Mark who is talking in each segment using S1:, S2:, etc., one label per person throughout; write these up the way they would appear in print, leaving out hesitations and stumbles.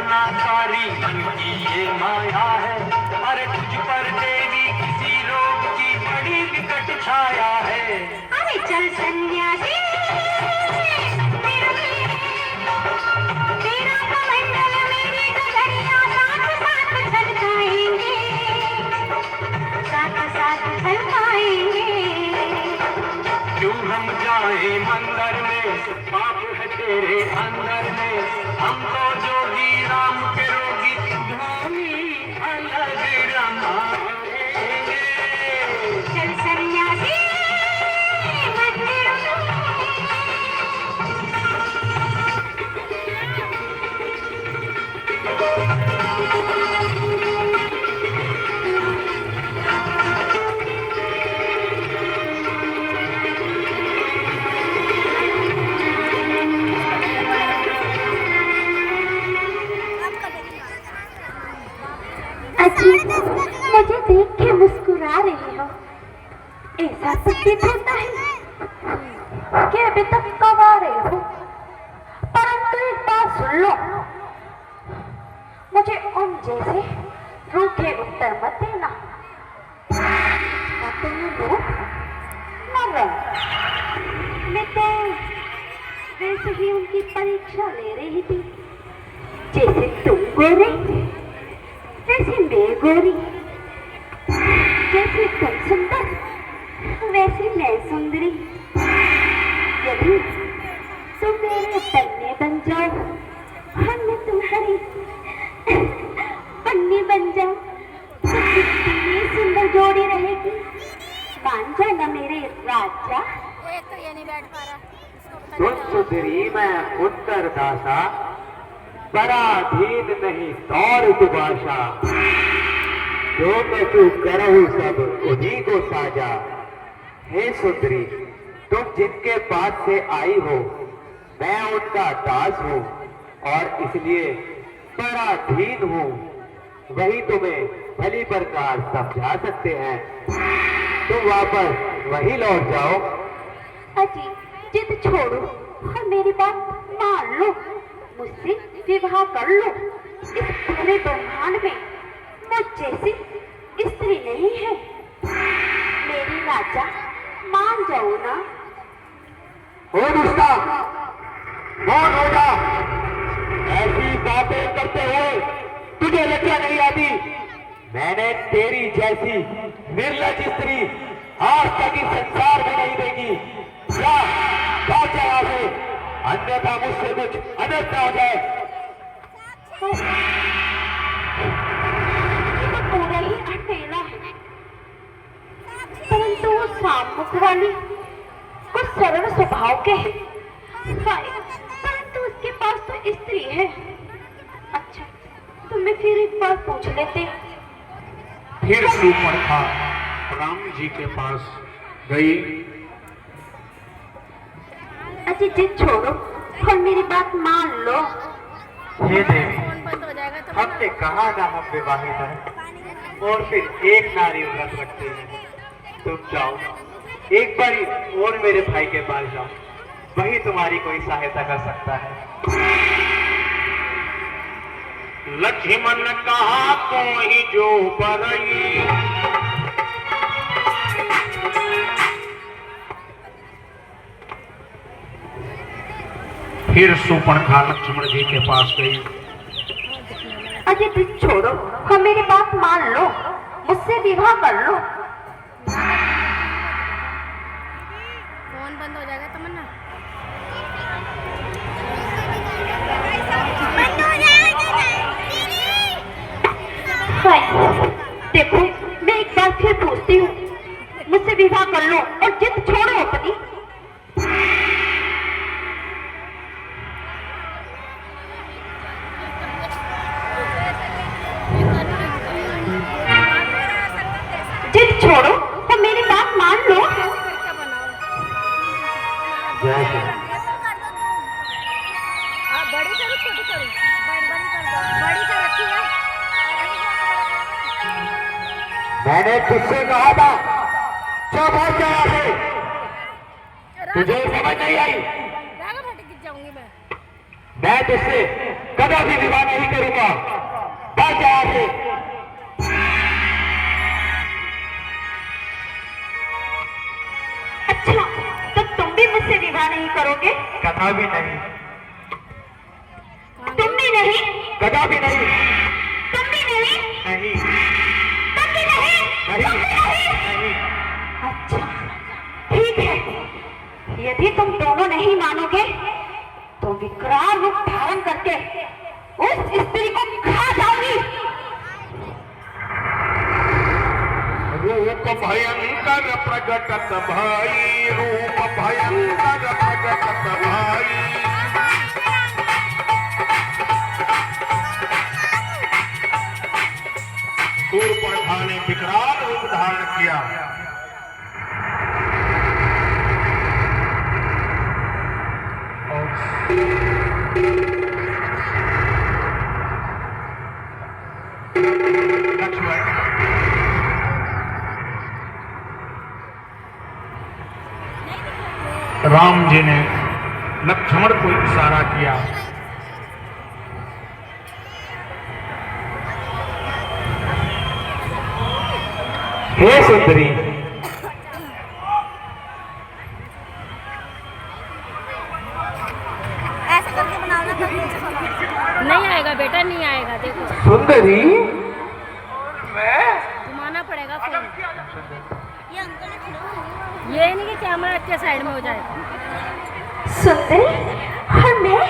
S1: ना सारी मन की ये माया है। अरे तुझ पर देवी किसी रोग की बड़ी विकट छाया है।
S2: अरे चल सन्यासी, तेरा कमंडल मेरी गगरिया साथ साथ छलकाएंगे, साथ साथ छलकाएंगे।
S1: क्यों हम जाए मंदिर में, पाप है तेरे अंदर में। हम तो जोगी राम के रोगी, धोनी अलग रमाएंगे।
S2: चल सन्यासी, मंदिर मुझे देख के मुस्कुरा रही हो, ऐसा प्रतीत होता है कि अभी तक कवारे हो। परंतु एक बात सुन लो, मुझे उन जैसे रूखे उत्तर मत देना। मैं तो वैसे ही उनकी परीक्षा ले रही थी। जैसे तुम गोरे वैसे मैं गोरी, जैसे तुम सुंदर वैसे मैं सुंदरी। यदि तुम मेरे पन्ने बन जाओ और मैं तुम्हारी पन्नी बन जाऊं तो कितनी सुंदर जोड़ी रहेगी। मान जाओ ना मेरे राजा।
S3: तो ये नहीं बैठ पा रहा।
S4: सुन सुंदरी मैं उत्तर दासा, पराधीन नहीं तौर दुभाषा। जो कछु करहु सब उन्हीं को साजा। हे सुंदरी, तुम जिनके पास से आई हो मैं उनका दास हूँ और इसलिए पराधीन हूँ। वही तुम्हें भली प्रकार समझा सकते हैं। तुम वापस वही लौट जाओ।
S2: अजी जिद छोड़ो और मेरी बात मान लो, मुझसे विवाह कर लो। इस पूरे ब्रह्मांड में मुझ जैसी स्त्री नहीं है। मेरी राजा मान जाओ ना।
S4: हो दुष्टा, मौन हो जा। ऐसी बातें करते हुए तुझे लज्जा नहीं आती? मैंने तेरी जैसी निर्लज स्त्री आज तक इस संसार में नहीं देखी। जा भाग जा यहाँ से, अन्यथा मुझसे कुछ अनर्थ हो जाए।
S2: पूरा ही अकेला है, परंतु वो सामुख वाली कुछ सरल स्वभाव के है। परंतु उसके पास तो स्त्री है। अच्छा तो मैं फिर एक बार पूछ लेते।
S1: फिर सूर्पणखा राम जी के पास गई।
S2: अच्छा जिद छोड़ो और मेरी बात मान लो।
S1: हे देवी,
S3: फोन बंद हो जाएगा तो
S4: हमने कहा ना हम विवाहित हैं और फिर एक नारी व्रत रखते हैं। तुम जाओ एक बारी और मेरे भाई के पास जाओ, वही तुम्हारी कोई सहायता कर सकता है।
S1: लक्ष्मण कहा कोई जो परई, फिर सूर्पणखा लक्ष्मण जी के पास गई।
S2: अजय जिद छोड़ो और मेरी बात मान लो, मुझसे विवाह कर लो।
S3: फोन बंद हो जाएगा तमन्ना।
S2: देखो मैं एक बार फिर पूछती हूँ, मुझसे विवाह कर लो और जिद छोड़ो अपनी। जिद छोड़ो और मेरी बात मान लो।
S3: बड़ी करो छोटी करो, बड़ी कर दो, बड़ी कर रखी है।
S4: मैंने तुझसे कहा था चुप हो जा यहाँ से। तुझे समझ नहीं आई?
S3: गिर जाऊंगी मैं।
S4: मैं तुझसे कदापि विवाह नहीं करूंगा। भाग जा यहाँ से।
S2: अच्छा, तो तुम भी मुझसे विवाह नहीं करोगे?
S4: कदापि नहीं,
S2: तुम भी नहीं?
S4: कदापि नहीं,
S2: तुम भी नहीं?
S4: नहीं,
S2: तुम भी नहीं?
S4: नहीं,
S2: तुम भी नहीं?
S4: नहीं।
S2: अच्छा, ठीक है। यदि तुम दोनों नहीं मानोगे तो विकराल रूप धारण करके उस स्त्री को खा जाऊंगी।
S4: रूप भयंकर प्रगटत भाई, रूप भयंकर प्रगटत भाई। शूर्पणखा ने विकराल रूप धारण किया। राम जी ने लक्ष्मण को इशारा किया। हे सुंदरी,
S3: ऐसे करके बनाना नहीं आएगा बेटा, नहीं आएगा। देखो
S4: सुंदरी,
S3: घुमाना पड़ेगा फोन। ये अंकल ने खिलाया। ये नहीं कि कैमरा के साइड में हो जाए।
S2: सुंदरी और मैं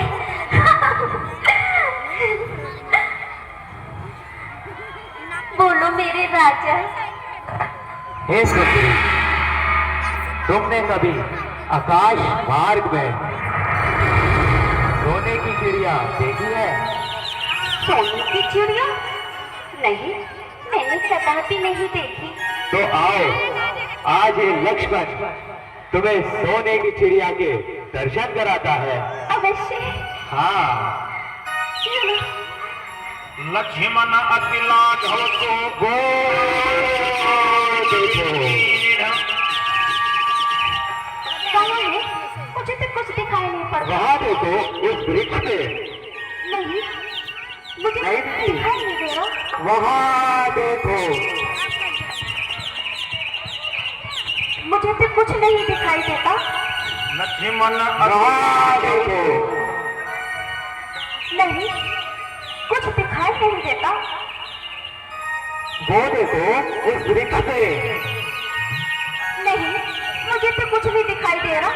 S2: बोलो मेरे राजा।
S4: हे सुंदरी, तुमने कभी आकाश मार्ग में सोने की चिड़िया देखी है?
S2: सोने की चिड़िया? नहीं, मैंने कदापि नहीं देखी।
S4: तो आओ, आज ये लक्ष्मण तुम्हें सोने की चिड़िया के दर्शन कराता है।
S2: अवश्य।
S4: हाँ, लक्ष्मण अति लाघव को
S2: कहाँ है? मुझे तो कुछ दिखाई नहीं पड़ रहा।
S4: वहाँ देखो, उस वृक्ष पे।
S2: नहीं, मुझे
S4: नहीं, नहीं।
S2: दिखाई नहीं दे रहा।
S4: वहाँ देखो।
S2: मुझे तो कुछ नहीं दिखाई देता।
S4: लक्ष्मण वहाँ देखो।
S2: नहीं, कुछ दिखाई नहीं देता।
S4: वो देखो, उस वृक्ष पे।
S2: नहीं, मुझे तो कुछ भी दिखाई दे रहा।